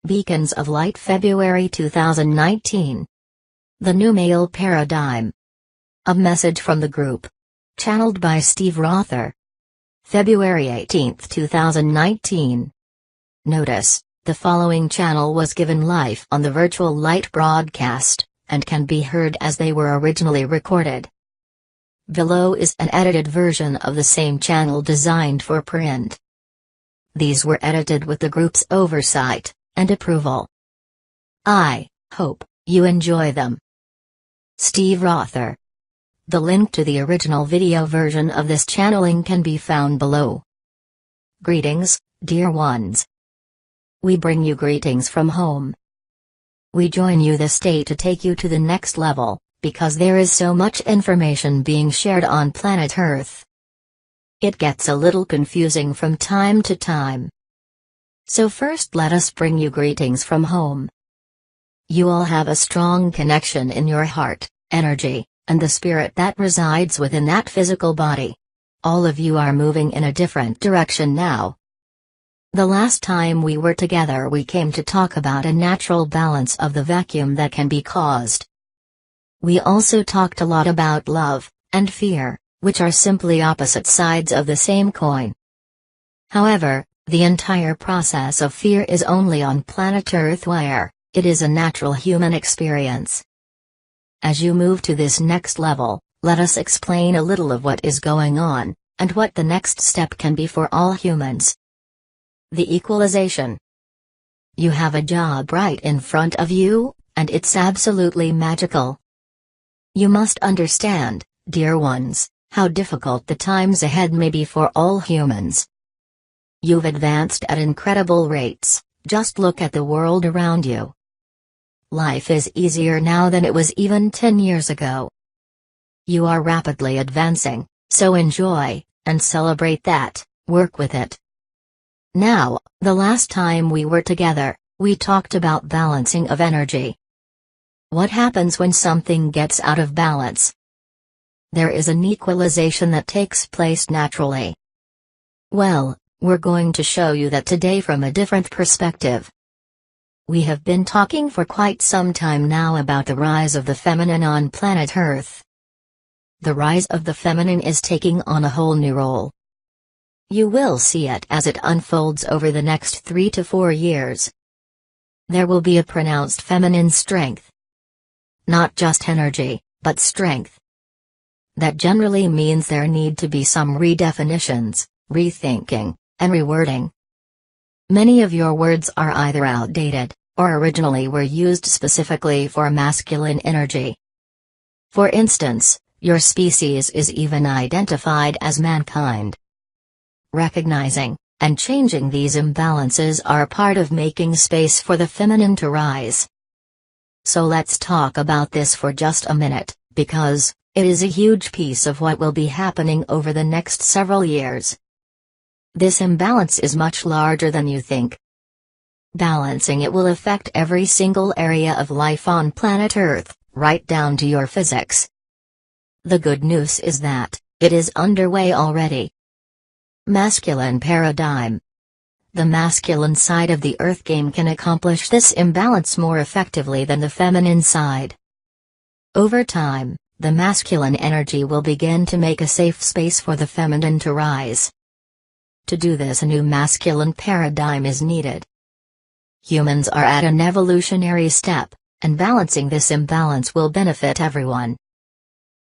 Beacons of Light, February 2019. The New Male Paradigm. A message from the group. Channeled by Steve Rother. February 18, 2019. Notice, the following channel was given live on the virtual light broadcast, and can be heard as they were originally recorded. Below is an edited version of the same channel designed for print. These were edited with the group's oversight and approval. I hope you enjoy them. Steve Rother. The link to the original video version of this channeling can be found below. Greetings, dear ones. We bring you greetings from home. We join you this day to take you to the next level, because there is so much information being shared on planet Earth. It gets a little confusing from time to time. So first let us bring you greetings from home. You all have a strong connection in your heart, energy, and the spirit that resides within that physical body. All of you are moving in a different direction now. The last time we were together we came to talk about a natural balance of the vacuum that can be caused. We also talked a lot about love and fear, which are simply opposite sides of the same coin. However, the entire process of fear is only on planet Earth, where it is a natural human experience. As you move to this next level, let us explain a little of what is going on, and what the next step can be for all humans. The equalization. You have a job right in front of you, and it's absolutely magical. You must understand, dear ones, how difficult the times ahead may be for all humans. You've advanced at incredible rates, just look at the world around you. Life is easier now than it was even 10 years ago. You are rapidly advancing, so enjoy, and celebrate that, work with it. Now, the last time we were together, we talked about balancing of energy. What happens when something gets out of balance? There is an equalization that takes place naturally. Well, we're going to show you that today from a different perspective. We have been talking for quite some time now about the rise of the feminine on planet Earth. The rise of the feminine is taking on a whole new role. You will see it as it unfolds over the next 3 to 4 years. There will be a pronounced feminine strength. Not just energy, but strength. That generally means there need to be some redefinitions, rethinking, and rewording. Many of your words are either outdated, or originally were used specifically for masculine energy. For instance, your species is even identified as mankind. Recognizing and changing these imbalances are part of making space for the feminine to rise. So let's talk about this for just a minute, because it is a huge piece of what will be happening over the next several years. This imbalance is much larger than you think. Balancing it will affect every single area of life on planet Earth, right down to your physics. The good news is that it is underway already. Masculine paradigm. The masculine side of the Earth game can accomplish this imbalance more effectively than the feminine side. Over time, the masculine energy will begin to make a safe space for the feminine to rise. To do this, a new masculine paradigm is needed. Humans are at an evolutionary step, and balancing this imbalance will benefit everyone.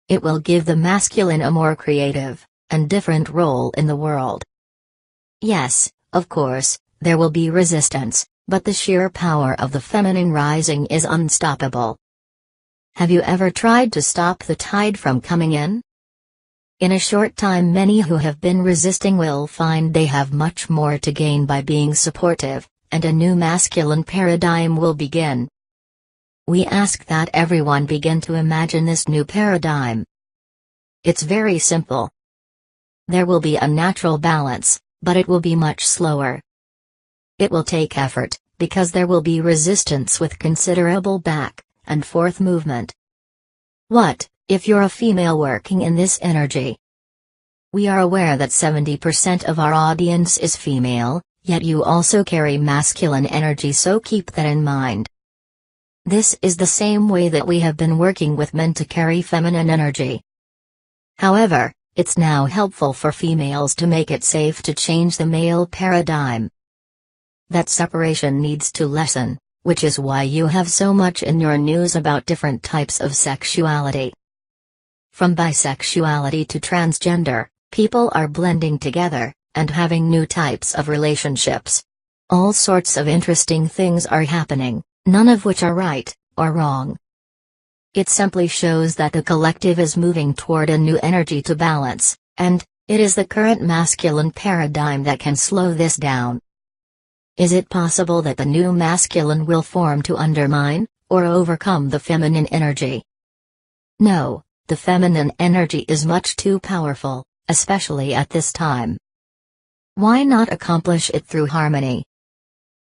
It will give the masculine a more creative and different role in the world. Yes, of course, there will be resistance, but the sheer power of the feminine rising is unstoppable. Have you ever tried to stop the tide from coming in? In a short time, many who have been resisting will find they have much more to gain by being supportive, and a new masculine paradigm will begin. We ask that everyone begin to imagine this new paradigm. It's very simple. There will be a natural balance, but it will be much slower. It will take effort, because there will be resistance with considerable back and forth movement. What if you're a female working in this energy? We are aware that 70% of our audience is female, Yet you also carry masculine energy, so keep that in mind. This is the same way that we have been working with men to carry feminine energy. However, it's now helpful for females to make it safe to change the male paradigm. That separation needs to lessen, which is why you have so much in your news about different types of sexuality. From bisexuality to transgender, people are blending together and having new types of relationships. All sorts of interesting things are happening, none of which are right or wrong. It simply shows that the collective is moving toward a new energy to balance, and it is the current masculine paradigm that can slow this down. Is it possible that the new masculine will form to undermine or overcome the feminine energy? No, the feminine energy is much too powerful, especially at this time. Why not accomplish it through harmony?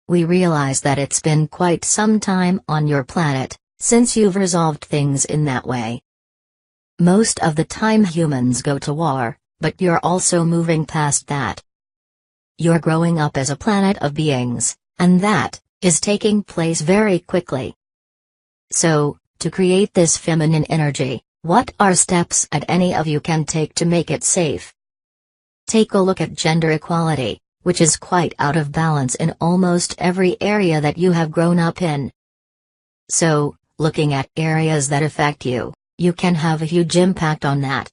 We realize that it's been quite some time on your planet since you've resolved things in that way. Most of the time humans go to war, but you're also moving past that. You're growing up as a planet of beings, and that is taking place very quickly. So, to create this feminine energy, what are steps that any of you can take to make it safe? Take a look at gender equality, which is quite out of balance in almost every area that you have grown up in. So, looking at areas that affect you, you can have a huge impact on that.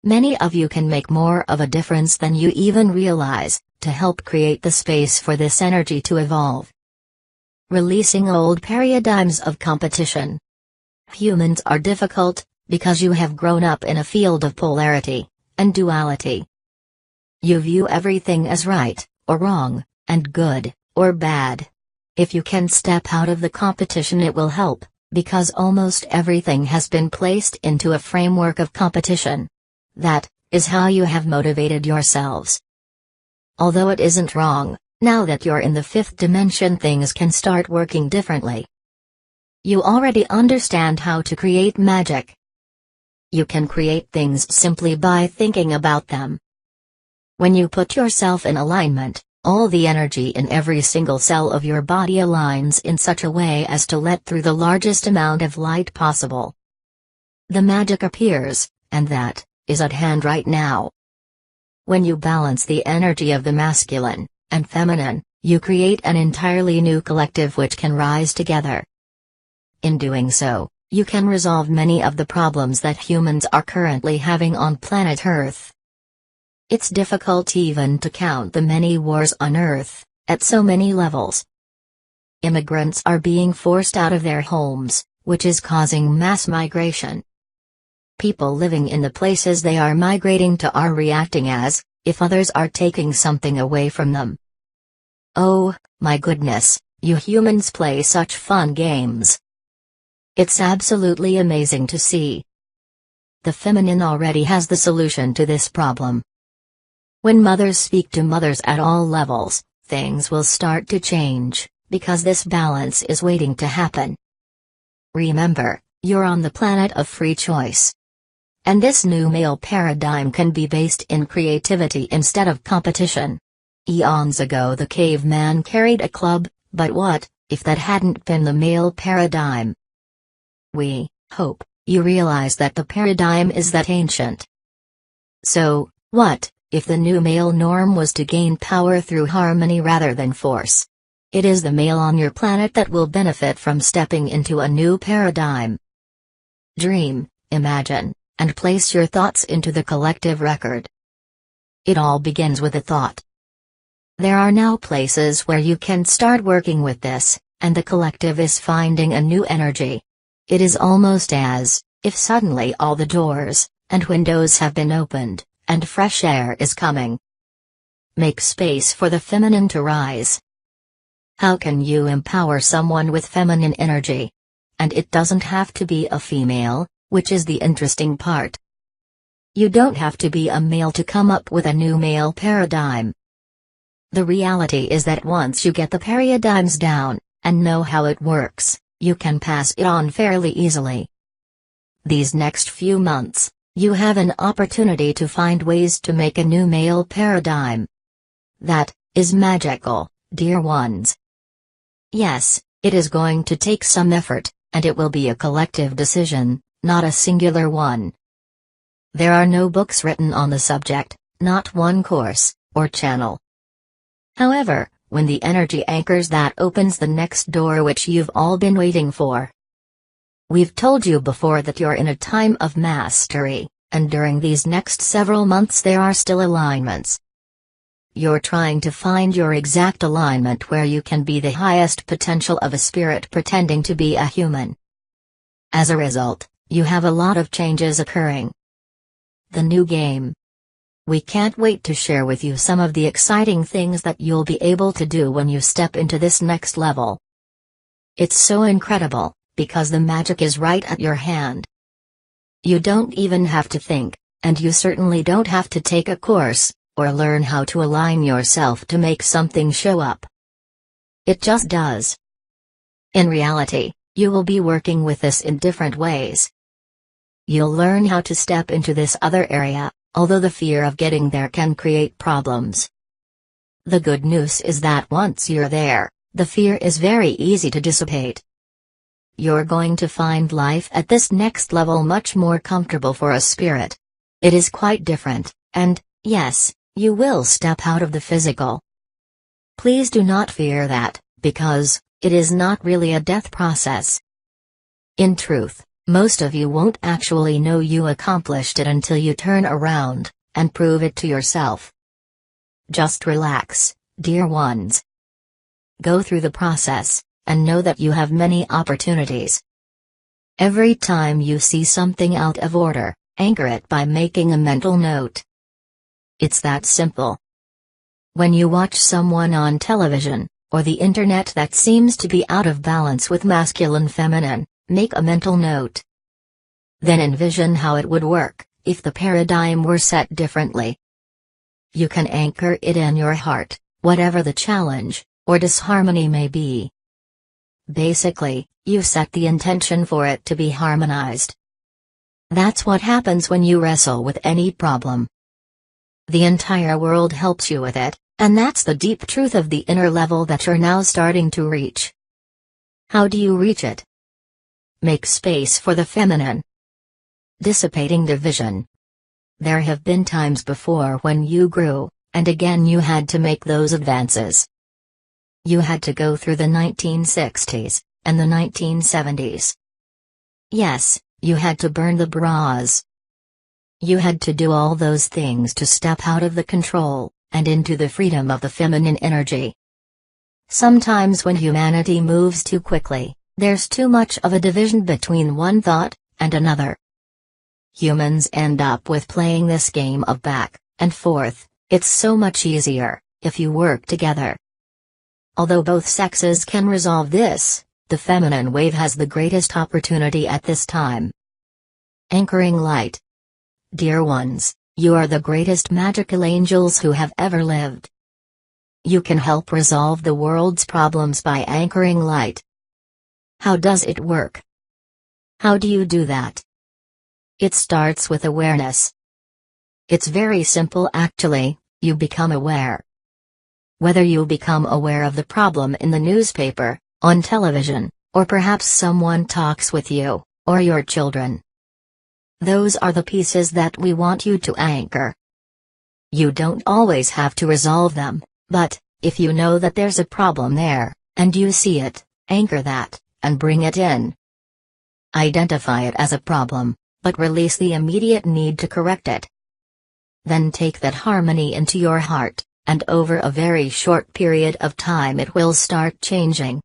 Many of you can make more of a difference than you even realize, to help create the space for this energy to evolve. Releasing old paradigms of competition. Humans are difficult, because you have grown up in a field of polarity and duality. You view everything as right, or wrong, and good, or bad. If you can step out of the competition, it will help, because almost everything has been placed into a framework of competition. That is how you have motivated yourselves. Although it isn't wrong, now that you're in the fifth dimension, things can start working differently. You already understand how to create magic. You can create things simply by thinking about them. When you put yourself in alignment, all the energy in every single cell of your body aligns in such a way as to let through the largest amount of light possible. The magic appears, and that is at hand right now. When you balance the energy of the masculine and feminine, you create an entirely new collective which can rise together. In doing so, you can resolve many of the problems that humans are currently having on planet Earth. It's difficult even to count the many wars on Earth, at so many levels. Immigrants are being forced out of their homes, which is causing mass migration. People living in the places they are migrating to are reacting as if others are taking something away from them. Oh, my goodness, you humans play such fun games. It's absolutely amazing to see. The feminine already has the solution to this problem. When mothers speak to mothers at all levels, things will start to change, because this balance is waiting to happen. Remember, you're on the planet of free choice. And this new male paradigm can be based in creativity instead of competition. Eons ago the caveman carried a club, but what if that hadn't been the male paradigm? We hope you realize that the paradigm is that ancient. So, what if the new male norm was to gain power through harmony rather than force? It is the male on your planet that will benefit from stepping into a new paradigm. Dream, imagine, and place your thoughts into the collective record. It all begins with a thought. There are now places where you can start working with this, and the collective is finding a new energy. It is almost as if suddenly all the doors and windows have been opened, and fresh air is coming. Make space for the feminine to rise. How can you empower someone with feminine energy? And it doesn't have to be a female, which is the interesting part. You don't have to be a male to come up with a new male paradigm. The reality is that once you get the paradigms down, and know how it works, you can pass it on fairly easily. These next few months, you have an opportunity to find ways to make a new male paradigm. That is magical, dear ones. Yes, it is going to take some effort, and it will be a collective decision, not a singular one. There are no books written on the subject, not one course, or channel. However, when the energy anchors, that opens the next door which you've all been waiting for. We've told you before that you're in a time of mastery, and during these next several months there are still alignments. You're trying to find your exact alignment where you can be the highest potential of a spirit pretending to be a human. As a result, you have a lot of changes occurring. The new game. We can't wait to share with you some of the exciting things that you'll be able to do when you step into this next level. It's so incredible, because the magic is right at your hand. You don't even have to think, and you certainly don't have to take a course, or learn how to align yourself to make something show up. It just does. In reality, you will be working with this in different ways. You'll learn how to step into this other area, although the fear of getting there can create problems. The good news is that once you're there, the fear is very easy to dissipate. You're going to find life at this next level much more comfortable for a spirit. It is quite different, and, yes, you will step out of the physical. Please do not fear that, because it is not really a death process. In truth, most of you won't actually know you accomplished it until you turn around and prove it to yourself. Just relax, dear ones. Go through the process, and know that you have many opportunities. Every time you see something out of order, anchor it by making a mental note. It's that simple. When you watch someone on television, or the internet that seems to be out of balance with masculine-feminine, make a mental note. Then envision how it would work, if the paradigm were set differently. You can anchor it in your heart, whatever the challenge, or disharmony may be. Basically, you set the intention for it to be harmonized. That's what happens when you wrestle with any problem. The entire world helps you with it, and that's the deep truth of the inner level that you're now starting to reach. How do you reach it? Make space for the feminine. Dissipating division. There have been times before when you grew, and again you had to make those advances. You had to go through the 1960s, and the 1970s. Yes, you had to burn the bras. You had to do all those things to step out of the control, and into the freedom of the feminine energy. Sometimes when humanity moves too quickly, there's too much of a division between one thought and another. Humans end up with playing this game of back and forth. It's so much easier if you work together. Although both sexes can resolve this, the feminine wave has the greatest opportunity at this time. Anchoring light. Dear ones, you are the greatest magical angels who have ever lived. You can help resolve the world's problems by anchoring light. How does it work? How do you do that? It starts with awareness. It's very simple actually, you become aware. Whether you become aware of the problem in the newspaper, on television, or perhaps someone talks with you, or your children. Those are the pieces that we want you to anchor. You don't always have to resolve them, but, if you know that there's a problem there, and you see it, anchor that, and bring it in. Identify it as a problem, but release the immediate need to correct it. Then take that harmony into your heart, and over a very short period of time it will start changing.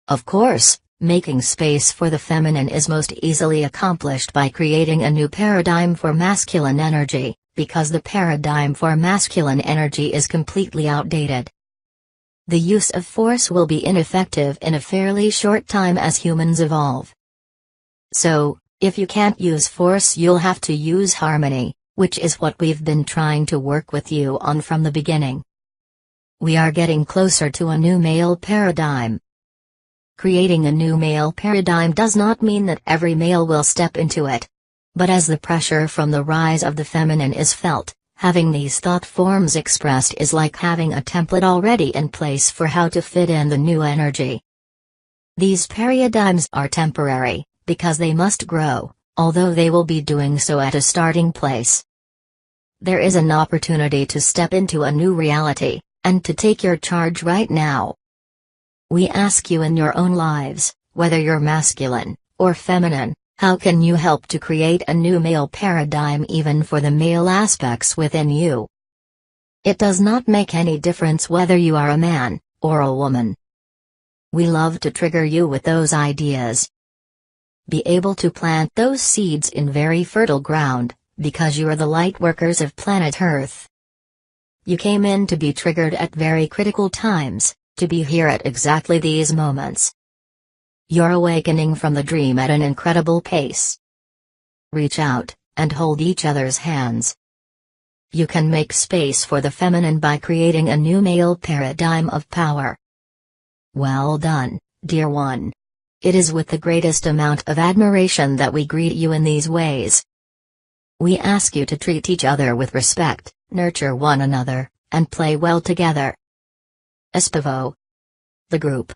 Of course, making space for the feminine is most easily accomplished by creating a new paradigm for masculine energy, because the paradigm for masculine energy is completely outdated. The use of force will be ineffective in a fairly short time as humans evolve. So, if you can't use force, you'll have to use harmony, which is what we've been trying to work with you on from the beginning. We are getting closer to a new male paradigm. Creating a new male paradigm does not mean that every male will step into it. But as the pressure from the rise of the feminine is felt, Having these thought forms expressed is like having a template already in place for how to fit in the new energy. These paradigms are temporary, because they must grow, although they will be doing so at a starting place. There is an opportunity to step into a new reality, and to take your charge right now. We ask you in your own lives, whether you're masculine or feminine, how can you help to create a new male paradigm even for the male aspects within you? It does not make any difference whether you are a man or a woman. We love to trigger you with those ideas. Be able to plant those seeds in very fertile ground, because you are the light workers of planet Earth. You came in to be triggered at very critical times, to be here at exactly these moments. You're awakening from the dream at an incredible pace. Reach out, and hold each other's hands. You can make space for the feminine by creating a new male paradigm of power. Well done, dear one. It is with the greatest amount of admiration that we greet you in these ways. We ask you to treat each other with respect, nurture one another, and play well together. Espavo. The group.